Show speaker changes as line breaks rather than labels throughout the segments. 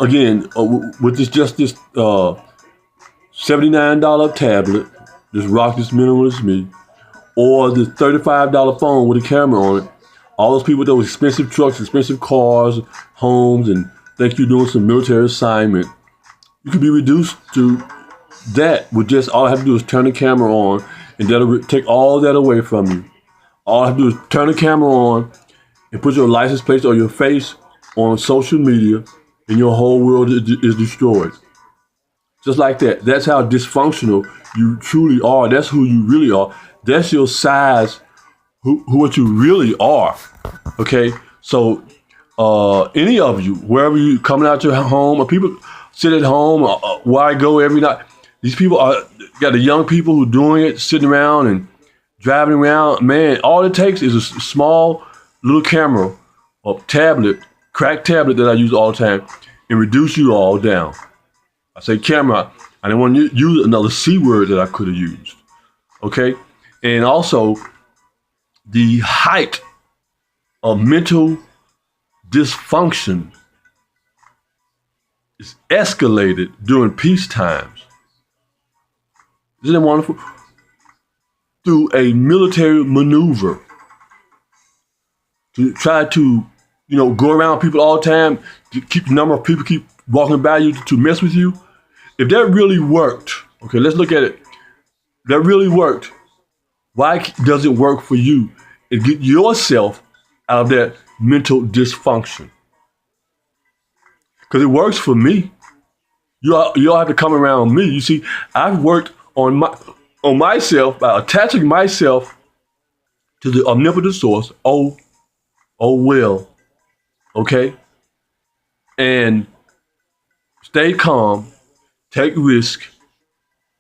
again, with this $79 tablet, this Rock This Minimalist Me, or the $35 phone with a camera on it, all those people with those expensive trucks, expensive cars, homes, and think you're doing some military assignment, you could be reduced to that with just all I have to do is turn the camera on, and that'll take all that away from you. All I have to do is turn the camera on and put your license plate or your face on social media, and your whole world is destroyed. Just like that. That's how dysfunctional you truly are. That's who you really are. That's your size, who what you really are. Okay? So any of you, wherever you coming out your home, or people sit at home, where I go every night, these people got the young people who doing it, sitting around and driving around. Man, all it takes is a small little camera or tablet, cracked tablet that I use all the time, and reduce you all down. I say camera, I didn't want to use another C word that I could have used. Okay? And also, the height of mental dysfunction is escalated during peace times. Isn't it wonderful? Through a military maneuver to try to, go around people all the time, to keep the number of people keep walking by you to mess with you. If that really worked, okay, let's look at it. That really worked. Why does it work for you? And get yourself out of that mental dysfunction. Because it works for me. You all have to come around me. You see, I've worked on myself by attaching myself to the omnipotent source. Oh well. Okay? And stay calm, take risk,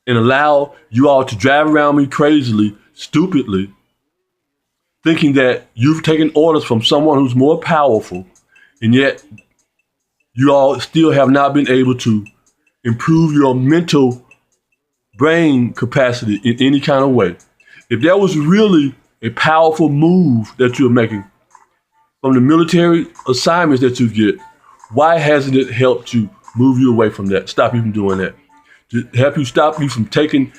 and allow you all to drive around me crazily, stupidly, thinking that you've taken orders from someone who's more powerful, and yet you all still have not been able to improve your mental brain capacity in any kind of way. If that was really a powerful move that you're making from the military assignments that you get, why hasn't it helped you move you away from that, stop you from doing that? To help you stop you from taking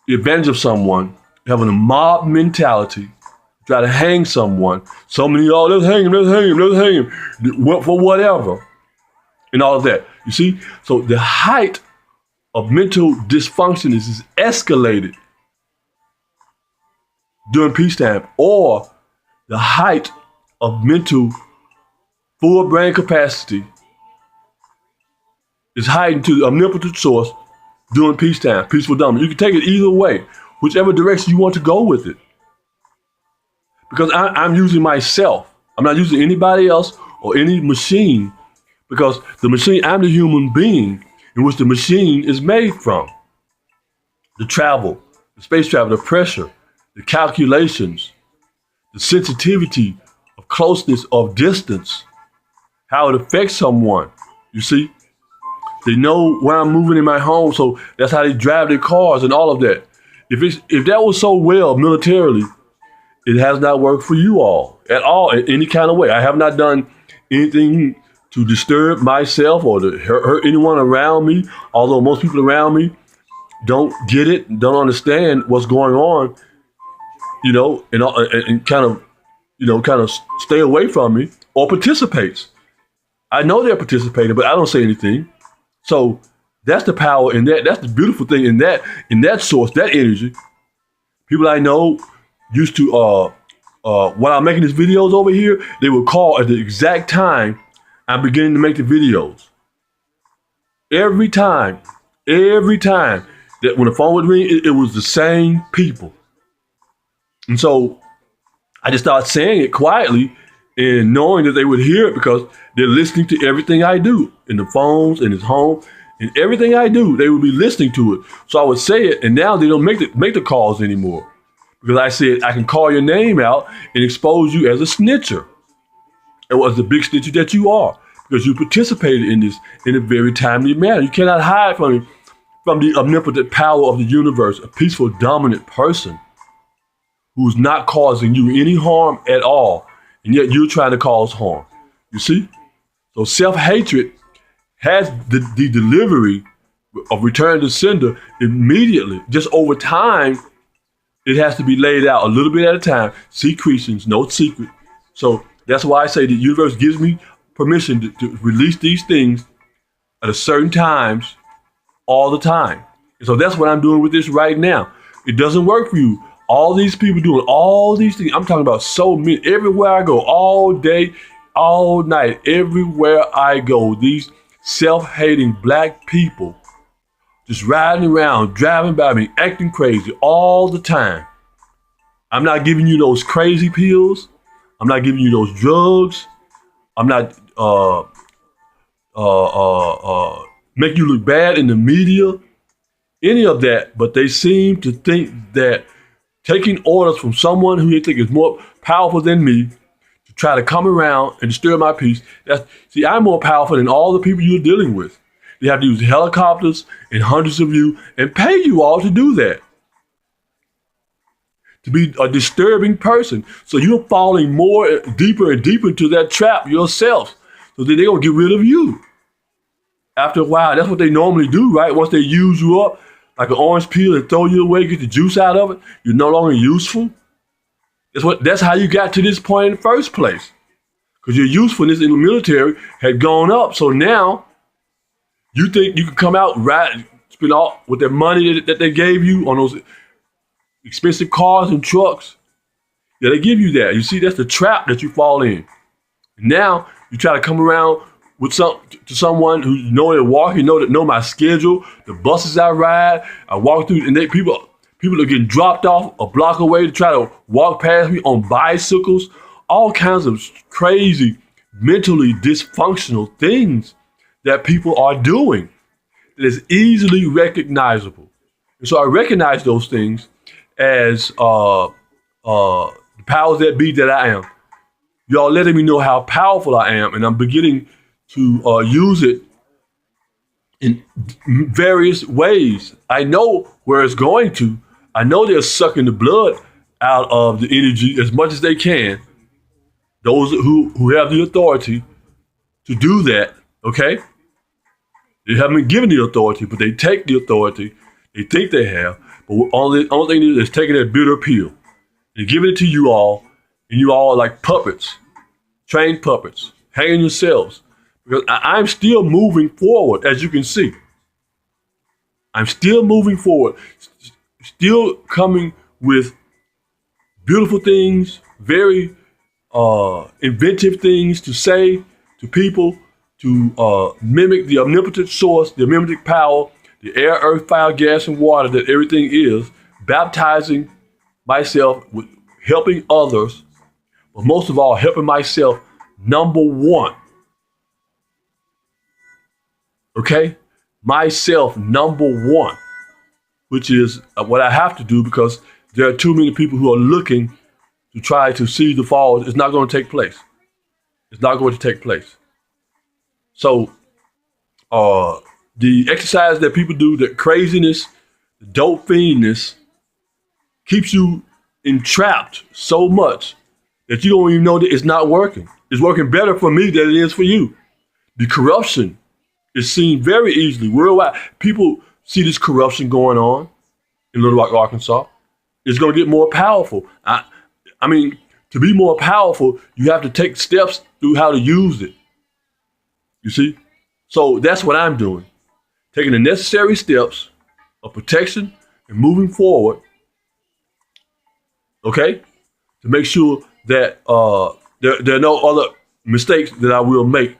the advantage of someone, having a mob mentality, try to hang someone. So many, let's hang him, for whatever, and all of that. You see? So the height of mental dysfunction is escalated during peacetime, or the height of mental full brain capacity is heightened to the omnipotent source during peacetime, peaceful dominance. You can take it either way, whichever direction you want to go with it. Because I'm using myself. I'm not using anybody else or any machine, because the machine, I'm the human being in which the machine is made from. The travel, the space travel, the pressure, the calculations, the sensitivity of closeness, of distance, how it affects someone. You see? They know where I'm moving in my home, so that's how they drive their cars and all of that. If that was so well militarily, it has not worked for you all at all in any kind of way. I have not done anything to disturb myself or to hurt anyone around me, although most people around me don't get it, don't understand what's going on, and kind of stay away from me or participates. I know they're participating, but I don't say anything. So that's the power in that. That's the beautiful thing in that source, that energy. People I know used to, while I'm making these videos over here, they would call at the exact time I'm beginning to make the videos. Every time that when the phone would ring, it was the same people. And so I just started saying it quietly and knowing that they would hear it because they're listening to everything I do in the phones, in his home, and everything I do, they would be listening to it. So I would say it, and now they don't make the calls anymore because I said I can call your name out and expose you as a snitcher. It was the big snitcher that you are because you participated in this in a very timely manner. You cannot hide from the omnipotent power of the universe, a peaceful, dominant person who's not causing you any harm at all, and yet you're trying to cause harm. You see? So self-hatred has the delivery of return to sender immediately. Just over time, it has to be laid out a little bit at a time. Secretions, no secret. So that's why I say the universe gives me permission to release these things at a certain times all the time. And so that's what I'm doing with this right now. It doesn't work for you. All these people doing all these things. I'm talking about so many. Everywhere I go, all day, all night, everywhere I go, these self-hating black people just riding around, driving by me, acting crazy all the time. I'm not giving you those crazy pills. I'm not giving you those drugs. I'm not making you look bad in the media, any of that. But they seem to think that taking orders from someone who they think is more powerful than me to try to come around and disturb my peace. See, I'm more powerful than all the people you're dealing with. They have to use helicopters and hundreds of you and pay you all to do that. To be a disturbing person. So you're falling more deeper and deeper into that trap yourself. So then they're going to get rid of you. After a while, that's what they normally do, right? Once they use you up, like an orange peel and throw you away, get the juice out of it, you're no longer useful. That's how you got to this point in the first place. Because your usefulness in the military had gone up. So now you think you can come out, spend all with their money that they gave you on those expensive cars and trucks. Yeah, they give you that. You see, that's the trap that you fall in. Now you try to come around with someone who they're walking, know my schedule, the buses I ride, I walk through, and people are getting dropped off a block away to try to walk past me on bicycles, all kinds of crazy, mentally dysfunctional things that people are doing that is easily recognizable. And so I recognize those things as the powers that be that I am. Y'all letting me know how powerful I am, and I'm beginning to use it in various ways. I know where it's going to. I know they're sucking the blood out of the energy as much as they can. Those who have the authority to do that, okay? They haven't been given the authority, but they take the authority. They think they have, but only thing is taking that bitter pill. They're giving it to you all, and you all are like puppets, trained puppets, hanging yourselves. Because I'm still moving forward, as you can see. I'm still moving forward, still coming with beautiful things, very inventive things to say to people, to mimic the omnipotent source, the omnipotent power, the air, earth, fire, gas, and water that everything is, baptizing myself with helping others, but most of all, helping myself, number one. Okay? Myself, number one, which is what I have to do because there are too many people who are looking to try to see the fall. It's not going to take place. It's not going to take place. So, the exercise that people do, the craziness, the dope fiendness, keeps you entrapped so much that you don't even know that it's not working. It's working better for me than it is for you. The corruption is seen very easily worldwide. People see this corruption going on in Little Rock, Arkansas. It's going to get more powerful. I mean, to be more powerful, you have to take steps through how to use it. You see? So that's what I'm doing. Taking the necessary steps of protection and moving forward, okay? To make sure that there are no other mistakes that I will make.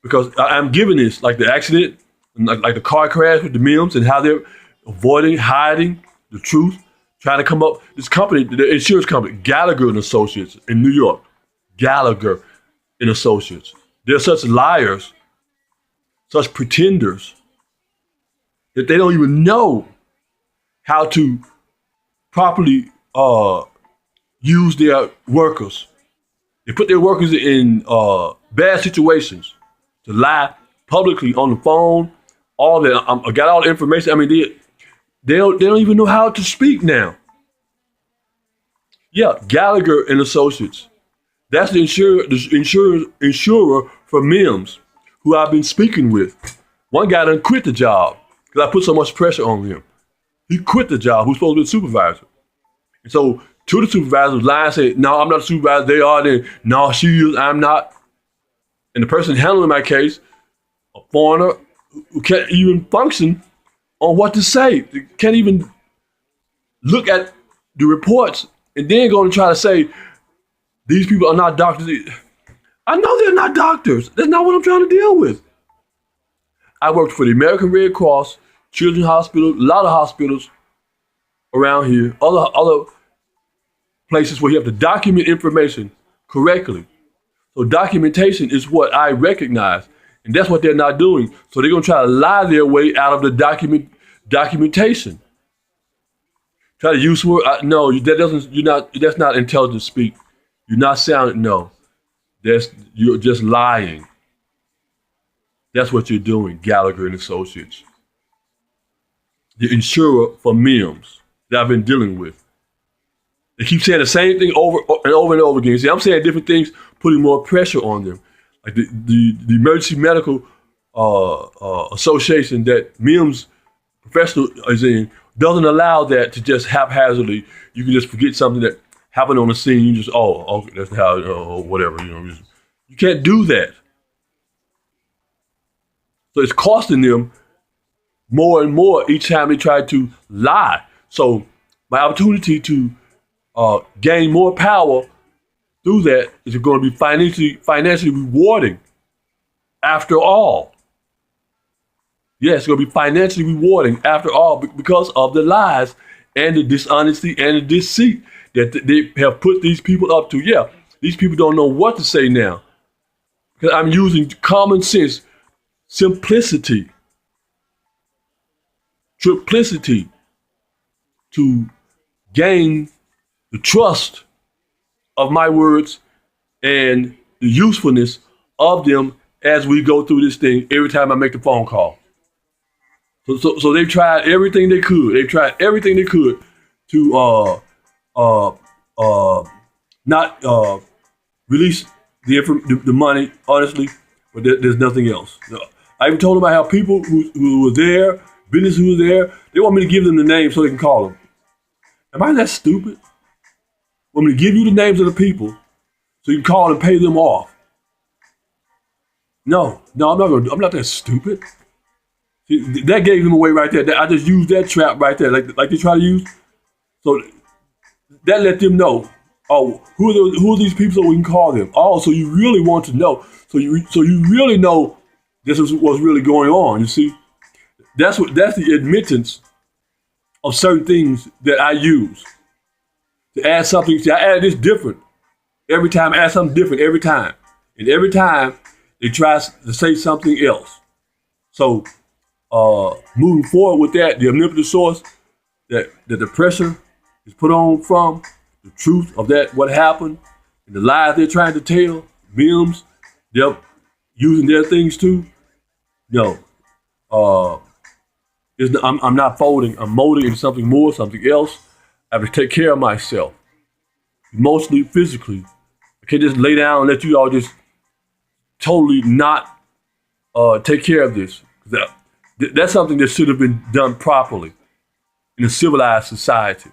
Because I'm giving this, like the accident, like the car crash with the Mims and how they're avoiding, hiding the truth, trying to come up. This company, the insurance company, Gallagher and Associates in New York, Gallagher and Associates. They're such liars, such pretenders, that they don't even know how to properly use their workers. They put their workers in bad situations to lie publicly on the phone. All that I got all the information. I mean, they don't even know how to speak now. Yeah, Gallagher and Associates. That's the insurer for Mims, who I've been speaking with. One guy done quit the job because I put so much pressure on him. He quit the job. Who's supposed to be the supervisor? And so two of the supervisors lied and said, no, I'm not a supervisor. They are. Then no, she is. I'm not. And the person handling my case, a foreigner who can't even function on what to say, they can't even look at the reports and then go and try to say these people are not doctors. I know they're not doctors. That's not what I'm trying to deal with. I worked for the American Red Cross, Children's Hospital, a lot of hospitals around here, other places where you have to document information correctly. So documentation is what I recognize, and that's what they're not doing. So they're gonna try to lie their way out of the documentation. Try to use word. No, that doesn't. You're not. That's not intelligent speak. You're not sounding. No, you're just lying. That's what you're doing, Gallagher and Associates. The insurer for MIMS that I've been dealing with. They keep saying the same thing over and over and over again. See, I'm saying different things, putting more pressure on them. Like the Emergency Medical Association that MIMS professional is in doesn't allow that to just haphazardly. You can just forget something that happened on the scene. You just, okay, that's how, whatever. You can't do that. So it's costing them more and more each time they try to lie. So my opportunity to gain more power through that is going to be financially rewarding. After all, yes, it's going to be financially rewarding after all because of the lies and the dishonesty and the deceit that they have put these people up to. Yeah, these people don't know what to say now because I'm using common sense, simplicity, triplicity to gain the trust of my words and the usefulness of them as we go through this thing every time I make the phone call. So they've tried everything they could. They've tried everything they could to not release the money, honestly, but there's nothing else. I even told them about how people who were there, business who were there, they want me to give them the names so they can call them. Am I that stupid? Want me to give you the names of the people so you can call and pay them off? No, I'm not that stupid. See, that gave them away right there. I just used that trap right there, like they try to use. So that let them know. Oh, who are these people so we can call them? Oh, so you really want to know. So you really know this is what's really going on, you see? That's the admittance of certain things that I use. To add something, see, I add this different. Every time I add something different, every time. And every time they try to say something else. So moving forward with that, the omnipotent source that the pressure is put on from, the truth of that, what happened, and the lies they're trying to tell, MIMS, they're using their things too. No, I'm not folding. I'm molding into something more, something else. I have to take care of myself, emotionally, physically. I can't just lay down and let you all just totally not take care of this. That's something that should have been done properly in a civilized society.